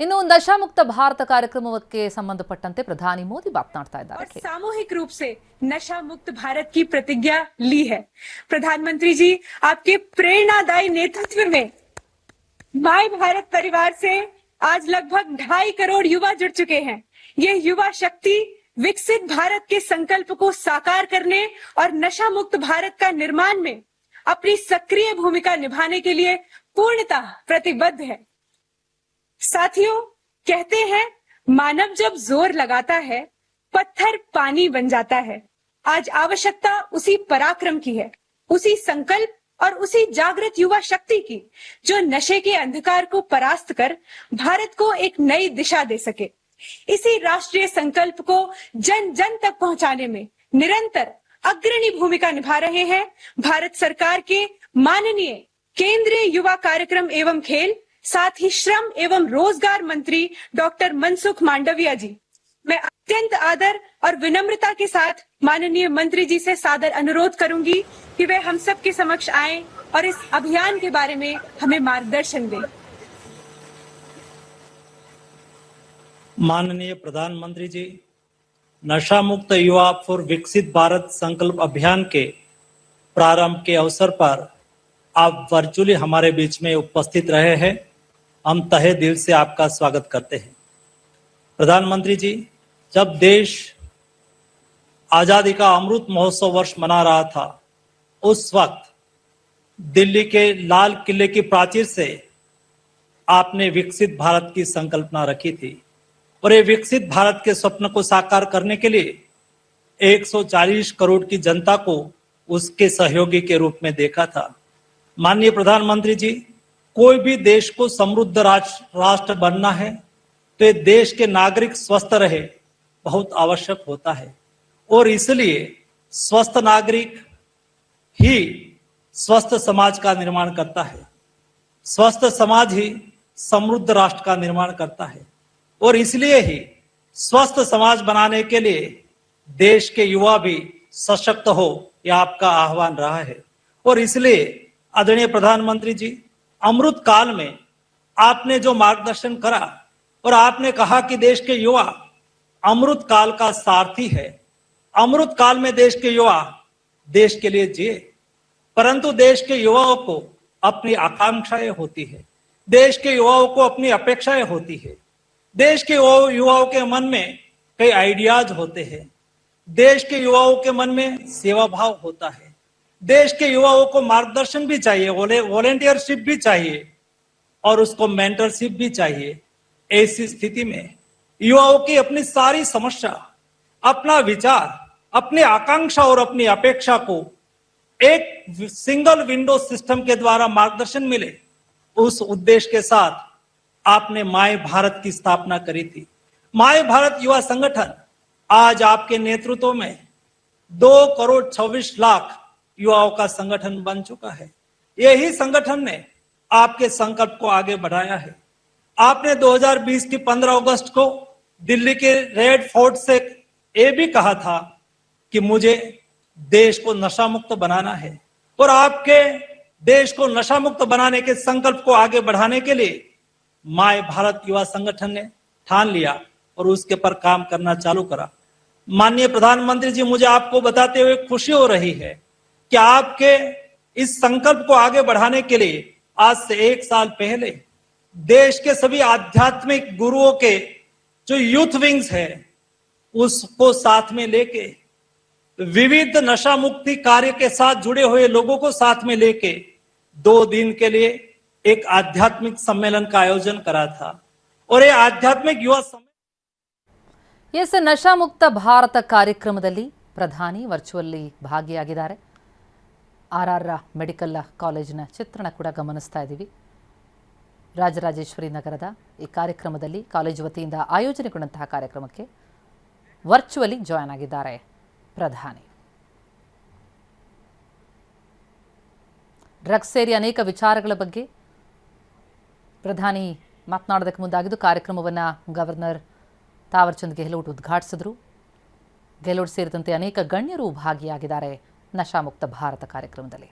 ಇನ್ನು ನಶಾಮುಕ್ತ ಭಾರತ ಕಾರ್ಯಕ್ರಮಕ್ಕೆ ಸಂಬಂಧಪಟ್ಟಂತೆ ಪ್ರಧಾನಿ ಮೋದಿ ಮಾತನಾಡ್ತಾ ಇದ್ದಾರೆ। सामूहिक रूप से नशा मुक्त भारत की प्रतिज्ञा ली है। प्रधानमंत्री जी, आपके प्रेरणादायी नेतृत्व में माय भारत परिवार से आज लगभग 2.5 करोड़ युवा जुड़ चुके हैं। ये युवा शक्ति विकसित भारत के संकल्प को साकार करने और नशा मुक्त भारत का निर्माण में अपनी सक्रिय भूमिका निभाने के लिए पूर्णतः प्रतिबद्ध है। साथियों, कहते हैं मानव जब जोर लगाता है पत्थर पानी बन जाता है। आज आवश्यकता उसी पराक्रम की है, उसी संकल्प और उसी जागृत युवा शक्ति की, जो नशे के अंधकार को परास्त कर भारत को एक नई दिशा दे सके। इसी राष्ट्रीय संकल्प को जन जन तक पहुंचाने में निरंतर अग्रणी भूमिका निभा रहे हैं भारत सरकार के माननीय केंद्रीय युवा कार्यक्रम एवं खेल, साथ ही श्रम एवं रोजगार मंत्री डॉक्टर मनसुख मांडविया जी। मैं अत्यंत आदर और विनम्रता के साथ माननीय मंत्री जी से सादर अनुरोध करूंगी कि वे हम सब के समक्ष आएं और इस अभियान के बारे में हमें मार्गदर्शन दें। माननीय प्रधानमंत्री जी, नशा मुक्त युवा फॉर विकसित भारत संकल्प अभियान के प्रारंभ के अवसर पर आप वर्चुअली हमारे बीच में उपस्थित रहे हैं। हम तहे दिल से आपका स्वागत करते हैं। प्रधानमंत्री जी, जब देश आजादी का अमृत महोत्सव वर्ष मना रहा था, उस वक्त दिल्ली के लाल किले की प्राचीर से आपने विकसित भारत की संकल्पना रखी थी और ये विकसित भारत के स्वप्न को साकार करने के लिए 140 करोड़ की जनता को उसके सहयोगी के रूप में देखा था। माननीय प्रधानमंत्री जी, कोई भी देश को समृद्ध राष्ट्र बनना है तो ये देश के नागरिक स्वस्थ रहे बहुत आवश्यक होता है और इसलिए स्वस्थ नागरिक ही स्वस्थ समाज का निर्माण करता है, स्वस्थ समाज ही समृद्ध राष्ट्र का निर्माण करता है और इसलिए ही स्वस्थ समाज बनाने के लिए देश के युवा भी सशक्त हो, यह आपका आह्वान रहा है। और इसलिए आदरणीय प्रधानमंत्री जी, अमृत काल में आपने जो मार्गदर्शन करा और आपने कहा कि देश के युवा अमृत काल का सारथी है। अमृत काल में देश के युवा देश के लिए जिए, परंतु देश के युवाओं को अपनी आकांक्षाएं होती है, देश के युवाओं को अपनी अपेक्षाएं होती है, देश के युवाओं के मन में कई आइडियाज होते हैं, देश के युवाओं के मन में सेवा भाव होता है, देश के युवाओं को मार्गदर्शन भी चाहिए, वॉलेंटियरशिप भी चाहिए और उसको मेंटरशिप भी चाहिए। ऐसी स्थिति में युवाओं की अपनी सारी समस्या, अपना विचार, अपनी आकांक्षा और अपनी अपेक्षा को एक सिंगल विंडो सिस्टम के द्वारा मार्गदर्शन मिले, उस उद्देश्य के साथ आपने माय भारत की स्थापना करी थी। माय भारत युवा संगठन आज आपके नेतृत्व में 2,26,00,000 युवाओं का संगठन बन चुका है। यही संगठन ने आपके संकल्प को आगे बढ़ाया है। आपने 2020 की 15 अगस्त को दिल्ली के रेड फोर्ट से ये भी कहा था कि मुझे देश को नशा मुक्त बनाना है और आपके देश को नशा मुक्त बनाने के संकल्प को आगे बढ़ाने के लिए माय भारत युवा संगठन ने ठान लिया और उसके पर काम करना चालू करा। माननीय प्रधानमंत्री जी, मुझे आपको बताते हुए खुशी हो रही है कि आपके इस संकल्प को आगे बढ़ाने के लिए आज से 1 साल पहले देश के सभी आध्यात्मिक गुरुओं के जो यूथ विंग्स है उसको साथ में लेके विविध नशा मुक्ति कार्य के साथ जुड़े हुए लोगों को साथ में लेके 2 दिन के लिए एक आध्यात्मिक सम्मेलन का आयोजन करा था और ये आध्यात्मिक युवा सम्मेलन ಎಸ್ ನಶಾಮುಕ್ತ ಭಾರತ ಕಾರ್ಯಕ್ರಮದಲ್ಲಿ ಪ್ರಧಾನಿ ವರ್ಚುವಲ್ಲಿ ಭಾಗಿಯಾಗಿದ್ದಾರೆ। ಆರ್ ಮೆಡಿಕಲ್ ಕಾಲೇಜಿನ ಚಿತ್ರಣ ಕೂಡ ಗಮನಿಸ್ತಾ ಇದ್ದೀವಿ। ರಾಜರಾಜೇಶ್ವರಿ ನಗರದ ಈ ಕಾರ್ಯಕ್ರಮದಲ್ಲಿ ಕಾಲೇಜು ವತಿಯಿಂದ ಆಯೋಜನೆಗೊಂಡಂತಹ ಕಾರ್ಯಕ್ರಮಕ್ಕೆ ವರ್ಚುವಲಿ ಜಾಯ್ನ್ ಆಗಿದ್ದಾರೆ ಪ್ರಧಾನಿ। ಡ್ರಗ್ಸ್ ಸೇರಿ ಅನೇಕ ವಿಚಾರಗಳ ಬಗ್ಗೆ ಪ್ರಧಾನಿ ಮಾತನಾಡೋದಕ್ಕೆ ಮುಂದಾಗಿದ್ದು ಕಾರ್ಯಕ್ರಮವನ್ನು ಗವರ್ನರ್ ತಾವರ್ಚಂದ್ ಗೆಹ್ಲೋಟ್ ಉದ್ಘಾಟಿಸಿದರು। ಗೆಹ್ಲೋಟ್ ಸೇರಿದಂತೆ ಅನೇಕ ಗಣ್ಯರು ಭಾಗಿಯಾಗಿದ್ದಾರೆ ನಶಾಮುಕ್ತ ಭಾರತ ಕಾರ್ಯಕ್ರಮದಲ್ಲಿ।